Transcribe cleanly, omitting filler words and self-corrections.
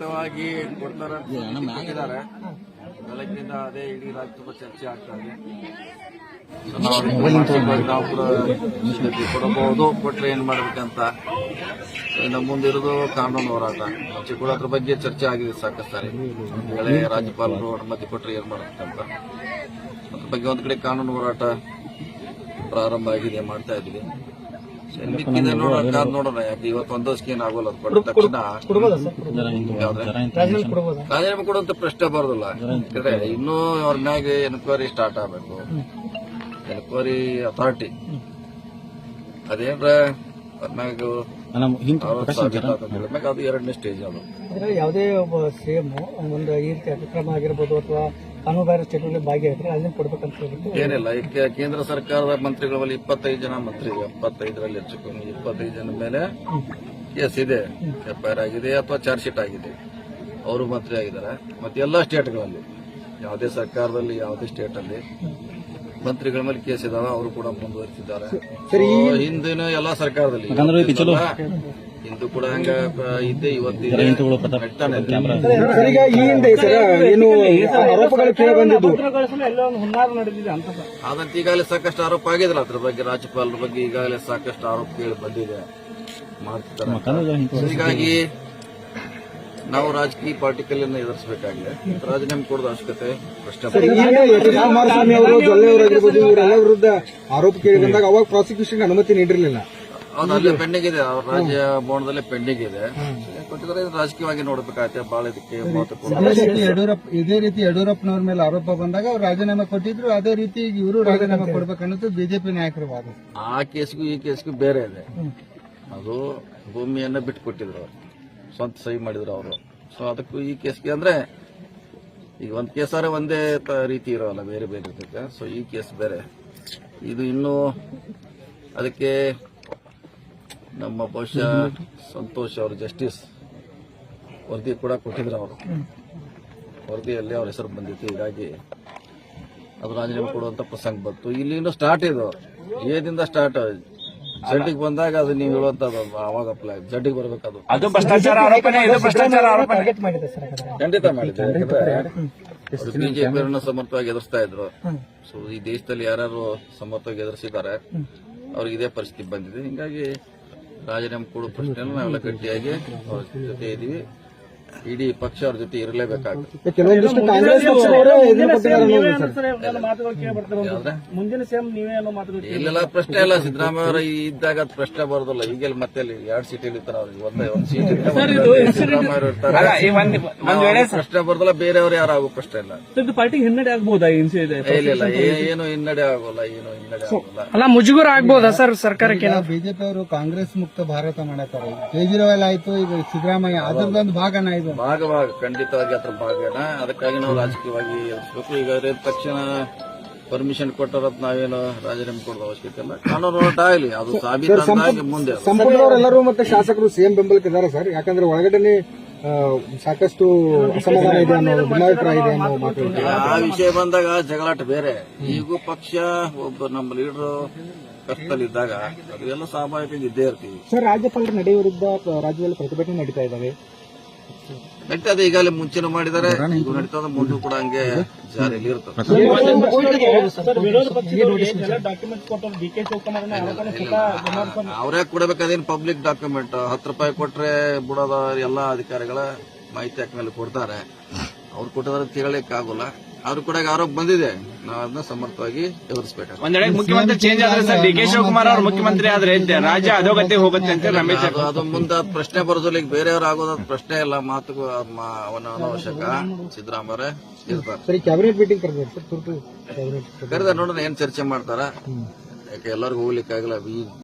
ವಾಗಿ ಕೊಡ್ತಾರೆ ಬೆಳಗ್ಗಿನಿಂದ ಅದೇ ಇಡೀ ರಾಜ್ಯ ತುಂಬಾ ಚರ್ಚೆ ಆಗ್ತಾ ಇದೆ. ನಾವು ಕೂಡ ಕೊಡಬಹುದು, ಕೊಟ್ರೆ ಏನ್ ಮಾಡ್ಬೇಕಂತ ನಮ್ಮ ಮುಂದಿರೋದು ಕಾನೂನು ಹೋರಾಟ. ಮುಂಚೆ ಕೂಡ ಅದ್ರ ಬಗ್ಗೆ ಚರ್ಚೆ ಆಗಿದೆ ಸಾಕಷ್ಟು ಸಾರಿ. ಹಳೆ ರಾಜ್ಯಪಾಲರು ಅನುಮತಿ ಕೊಟ್ರೆ ಏನ್ ಮಾಡ್ಬೇಕಂತ ಅದ್ರ ಬಗ್ಗೆ ಒಂದ್ ಕಡೆ ಕಾನೂನು ಹೋರಾಟ ಪ್ರಾರಂಭ ಆಗಿದೆ, ಮಾಡ್ತಾ ಇದ್ವಿ. ನೋಡೋಣ, ಯಾಕೆ ಇವತ್ತು ಒಂದಷ್ಟು ಏನ್ ಆಗೋಲ್ಲ. ಕೊಟ್ಟ ತಕ್ಷಣ ರಾಜೀನಾಮೆ ಕೊಡುವಂತ ಪ್ರಶ್ನೆ ಬರೋದಿಲ್ಲ. ಇನ್ನೂ ಅವ್ರ ಮ್ಯಾಗ ಎನ್ಕ್ವೈರಿ ಸ್ಟಾರ್ಟ್ ಆಗಬೇಕು. ಎನ್ಕ್ವೈರಿ ಅಥಾರಿಟಿ ಅದೇನ್ರ ಅವ್ರ ಮ್ಯಾಗ ಅದು ಎರಡನೇ ಸ್ಟೇಜ್. ಅದು ಯಾವುದೇ ಒಬ್ಬ ಸಿಎಂ ಒಂದು ಈ ರೀತಿ ಅತಿಕ್ರಮ ಆಗಿರ್ಬೋದು ಅಥವಾ ಕಾನೂನುಬಾಹಿರ ಚಟುವಟಿಕೆ ಭಾಗಿಯಾಗಿದ್ರೆ ಅದನ್ನ ಕೊಡ್ಬೇಕಂತ ಹೇಳಿದ್ರು. ಏನಿಲ್ಲ, ಈಗ ಕೇಂದ್ರ ಸರ್ಕಾರದ ಮಂತ್ರಿಗಳಲ್ಲಿ 25 ಜನ ಮಂತ್ರಿ, 75ರಲ್ಲಿ ಹೆಚ್ಚು ಕಮ್ಮಿ 25 ಜನ ಮೇಲೆ ಕೇಸ್ ಇದೆ, ಎಫ್ಐಆರ್ ಆಗಿದೆ ಅಥವಾ ಚಾರ್ಜ್ ಶೀಟ್ ಆಗಿದೆ. ಅವರು ಮಂತ್ರಿ ಆಗಿದ್ದಾರೆ. ಮತ್ತೆ ಎಲ್ಲಾ ಸ್ಟೇಟ್ಗಳಲ್ಲಿ, ಯಾವುದೇ ಸರ್ಕಾರದಲ್ಲಿ ಯಾವುದೇ ಸ್ಟೇಟ್ ಅಲ್ಲಿ ಮಂತ್ರಿಗಳ ಮೇಲೆ ಕೇಸ್ ಇದಾವೆ, ಅವರು ಕೂಡ ಮುಂದುವರಿಸಿದ್ದಾರೆ. ಹಿಂದಿನ ಎಲ್ಲಾ ಸರ್ಕಾರದಲ್ಲಿ ಹಿಂದೂ ಕೂಡ ಹಂಗ ಇದ್ದೆ, ಇವತ್ತಿದೆ. ಆದಂತ ಈಗಾಗಲೇ ಸಾಕಷ್ಟು ಆರೋಪ ಆಗಿದ್ರೆ ಅದ್ರ ಬಗ್ಗೆ, ರಾಜ್ಯಪಾಲರ ಬಗ್ಗೆ ಈಗಾಗಲೇ ಸಾಕಷ್ಟು ಆರೋಪ ಕೇಳಿ ಬಂದಿದೆ, ಮಾಡ್ತಿದ್ದಾರೆ. ಹೀಗಾಗಿ ನಾವು ರಾಜಕೀಯ ಪಾರ್ಟಿಕಲ್ ಎದುರಿಸಬೇಕಾಗಿದೆ. ರಾಜೀನಾಮೆ ಕೊಡೋದು ಅವಶ್ಯಕತೆ ಪ್ರಶ್ನೆ. ಕುಮಾರಸ್ವಾಮಿ ಅವರು ಇವರೆಲ್ಲ ವಿರುದ್ಧ ಆರೋಪ ಕೇಳಿ ಬಂದಾಗ ಅವಾಗ ಪ್ರಾಸಿಕ್ಯೂಷನ್ ಅನುಮತಿ ನೀಡಿರಲಿಲ್ಲ. ಅದು ಅಲ್ಲೇ ಪೆಂಡಿಂಗ್ ಇದೆ, ಅವ್ರ ರಾಜ್ಯ ಭವನದಲ್ಲೇ ಪೆಂಡಿಂಗ್ ಇದೆ. ಕೊಟ್ಟಿದ್ರೆ ರಾಜಕೀಯವಾಗಿ ನೋಡಬೇಕಾಗತ್ತೆ. ಬಹಳ ಇದಕ್ಕೆ ಇದೇ ರೀತಿ ಯಡಿಯೂರಪ್ಪನವ್ರ ಮೇಲೆ ಆರೋಪ ಬಂದಾಗ ಅವ್ರು ರಾಜೀನಾಮೆ ಕೊಟ್ಟಿದ್ರು, ಅದೇ ರೀತಿ ಇವರು ರಾಜೀನಾಮೆ ಕೊಡ್ಬೇಕನ್ನೋದು ಬಿಜೆಪಿ ನಾಯಕರ ವಾದ. ಆ ಕೇಸ್ಗೂ ಈ ಕೇಸ್ಗೂ ಬೇರೆ ಇದೆ. ಅದು ಭೂಮಿಯನ್ನ ಬಿಟ್ಟು ಕೊಟ್ಟಿದ್ರು, ಅವ್ರು ಸ್ವಂತ ಸಹಿ ಮಾಡಿದ್ರು ಅವರು. ಸೊ ಅದಕ್ಕೂ ಈ ಕೇಸ್ಗೆ ಅಂದ್ರೆ ಈಗ ಒಂದ್ ಕೇಸಾರೆ ಒಂದೇ ರೀತಿ ಇರೋಲ್ಲ, ಬೇರೆ ಬೇರೆ ಇರ್ತೈತೆ. ಸೊ ಈ ಕೇಸ್ ಬೇರೆ, ಇದು ಇನ್ನೂ ಅದಕ್ಕೆ ನಮ್ಮ ಬಹುಶಃ ಸಂತೋಷ್ ಅವರು ಜಸ್ಟಿಸ್ ವರದಿ ಕೂಡ ಕೊಟ್ಟಿದ್ರು. ಅವರು ವರದಿಯಲ್ಲಿ ಅವ್ರ ಹೆಸರು ಬಂದಿತ್ತು. ಹೀಗಾಗಿ ಅದು ರಾಜೀನಾಮೆ ಕೊಡುವಂತ ಪ್ರಸಂಗ ಬಂತು. ಇಲ್ಲಿ ಇನ್ನೂ ಸ್ಟಾರ್ಟ್ ಇದು, ಏದಿಂದ ಸ್ಟಾರ್ಟ್. ಜಡ್ಡಿಗೆ ಬಂದಾಗ ಅದು ನೀವು ಹೇಳುವಂತದ್ದು ಅವಾಗ ಜಡ್ಡಿಗೆ ಬರ್ಬೇಕದು. ಅದು ಭ್ರಷ್ಟಾಚಾರ ಆರೋಪನೆ, ಇದು ಭ್ರಷ್ಟಾಚಾರ ಆರೋಪನೆ ಖಂಡಿತ ಮಾಡಿದ್ದಾರೆ. ಬಿಜೆಪಿಯವರನ್ನ ಸಮರ್ಥವಾಗಿ ಎದುರಿಸ್ತಾ ಇದ್ರು. ಸೊ ಈ ದೇಶದಲ್ಲಿ ಯಾರ್ಯಾರು ಸಮರ್ಥವಾಗಿ ಎದುರಿಸಿದ್ದಾರೆ ಅವ್ರಿಗೆ ಇದೇ ಪರಿಸ್ಥಿತಿ ಬಂದಿದೆ. ಹಿಂಗಾಗಿ ರಾಜೀನಾಮೆ ಕೊಡುವ ಪ್ರಶ್ನೆಯನ್ನು ನಾವೆಲ್ಲ ಗಟ್ಟಿಯಾಗಿ ಅವ್ರ ಜೊತೆ ಇದೀವಿ. ಇಡೀ ಪಕ್ಷ ಅವ್ರ ಜೊತೆ ಇರಲೇಬೇಕಾಗುತ್ತೆ. ಇಲ್ಲೆಲ್ಲ ಪ್ರಶ್ನೆ ಇಲ್ಲ, ಸಿದ್ದರಾಮಯ್ಯ ಅವರ ಇದ್ದಾಗ ಅದು ಪ್ರಶ್ನೆ ಬರೋದಿಲ್ಲ. ಈಗೆಲ್ಲ ಮತ್ತೆ 2 ಸೀಟ್ ಇರ್ತಾರೆ ಅವ್ರಿಗೆ, ಒಂದು ಸೀಟ್ ಸಿದ್ದರಾಮಯ್ಯ ಅವರು ಇರ್ತಾರೆ. ಪ್ರಶ್ನೆ ಬರೋದಿಲ್ಲ, ಬೇರೆಯವರು ಯಾರು ಆಗೋ ಪ್ರಶ್ನೆ ಇಲ್ಲ. ಪಾರ್ಟಿ ಹಿನ್ನಡೆ ಆಗ್ಬಹುದಾ? ಇಲ್ಲ, ಏನು ಹಿನ್ನಡೆ ಆಗೋಲ್ಲ, ಏನು ಹಿನ್ನಡೆ ಆಗೋಲ್ಲ. ಅಲ್ಲ, ಮುಜುಗರ ಆಗ್ಬಹುದಾ ಸರ್ ಸರ್ಕಾರಕ್ಕೆ? ಬಿಜೆಪಿ ಅವರು ಕಾಂಗ್ರೆಸ್ ಮುಕ್ತ ಭಾರತ ಮಾಡತಾರೆ. ಕೇಜ್ರಿವಾಲ್ ಆಯ್ತು, ಈಗ ಸಿದ್ದರಾಮಯ್ಯ ಅದರದೊಂದು ಭಾಗನ ಇದು. ಭಾಗವಾಗ ಖಂಡಿತವಾಗಿ ಅದ್ರ ಭಾಗನ. ಅದಕ್ಕಾಗಿ ನಾವು ರಾಜಕೀಯವಾಗಿ ಎದುರಿಸಬೇಕು. ಈಗ ತಕ್ಷಣ ಪರ್ಮಿಷನ್ ಕೊಟ್ಟರತ್ ನಾವೇನು ರಾಜೀನಾಮೆ ಕೊಡೋದು ಅವಶ್ಯಕತೆ ಇಲ್ಲ. ಕಾನೂನು ಹೋರಾಟ ಆಗಲಿ, ಅದು ಸಾಬೀತಾಗಿ ಮುಂದೆ. ಸಂಪೂರ್ಣವರೆಲ್ಲರೂ ಮತ್ತೆ ಶಾಸಕರು ಸಿಎಂ ಬೆಂಬಲಕ್ಕೆ ಇದ್ದಾರೆ ಸರ್. ಯಾಕಂದ್ರೆ ಒಳಗಡೆ ಸಾಕಷ್ಟು ಅಸಮಾಧಾನ ಇದೆ ಅನ್ನೋ ಭಿನ್ನಾಭಿಪ್ರಾಯ ಇದೆ ಅನ್ನೋ ಮಾತು. ಆ ವಿಷಯ ಬಂದಾಗ ಜಗಳಾಟ ಬೇರೆ. ಈಗೂ ಪಕ್ಷ ಒಬ್ಬ ನಮ್ಮ ಲೀಡರ್ ಕಷ್ಟದಲ್ಲಿದ್ದಾಗ ಅದೆಲ್ಲ ಸ್ವಾಭಾವಿಕ ಇದ್ದೇ ಇರ್ತೀವಿ. ಸರ್, ರಾಜ್ಯಪಾಲರ ನಡೆ ವಿರುದ್ಧ ರಾಜ್ಯದಲ್ಲಿ ಪ್ರತಿಭಟನೆ ನಡೀತಾ ಇದ್ದಾವೆ. ನಡೀತದೆ, ಈಗಾಗಲೇ ಮುಂಚೆನೂ ಮಾಡಿದ್ದಾರೆ, ಈಗ ನಡೀತದ, ಮುಂದೂ ಕೂಡ ಹಂಗೆ ಜಾರಿಯಲ್ಲಿ ಇರ್ತದೆ. ಅವ್ರ್ಯಾಕೆ ಕೊಡಬೇಕಾದೇನು ಪಬ್ಲಿಕ್ ಡಾಕ್ಯುಮೆಂಟ್. 10 ರೂಪಾಯಿ ಕೊಟ್ರೆ ಬಿಡೋದ ಎಲ್ಲಾ ಅಧಿಕಾರಿಗಳ ಮಾಹಿತಿ ಹಾಕ ಮೇಲೆ ಕೊಡ್ತಾರೆ. ಅವ್ರು ಕೊಟ್ಟಿದ್ರೆ ತಿಳಲಿಕ್ಕೆ ಆಗೋಲ್ಲ. ಅವ್ರು ಕೂಡ ಆರೋಪ ಬಂದಿದೆ, ನಾವು ಅದನ್ನ ಸಮರ್ಥವಾಗಿ ಎದುರಿಸಬೇಕು. ಒಂದೆಡೆ ಮುಖ್ಯಮಂತ್ರಿ ಚೇಂಜ್ ಆದ್ರೆ ಸರ್, ಡಿ.ಕೆ. ಶಿವಕುಮಾರ್ ಅವರು ಮುಖ್ಯಮಂತ್ರಿ ಆದ್ರೆ ರಾಜ್ಯ ಅಧೋಗತಿ ಹೋಗುತ್ತೆ ಅಂತ ರಮೇಶ್. ಅದು ಮುಂದೆ ಪ್ರಶ್ನೆ ಬರೋದಿಲ್ಲ. ಈಗ ಬೇರೆಯವ್ರು ಆಗೋದ್ ಪ್ರಶ್ನೆ ಇಲ್ಲ, ಮಾತುಗೂ ಅನಾವಶ್ಯಕ. ಸಿದ್ದರಾಮಯ್ಯ ಇರ್ತಾರೆ. ಕ್ಯಾಬಿನೆಟ್ ಮೀಟಿಂಗ್ ಕರೆದ ನೋಡೋಣ ಏನ್ ಚರ್ಚೆ ಮಾಡ್ತಾರ. ಯಾಕೆ ಎಲ್ಲರಿಗೂ ಹೋಗ್ಲಿಕ್ಕಾಗಲ್ಲ.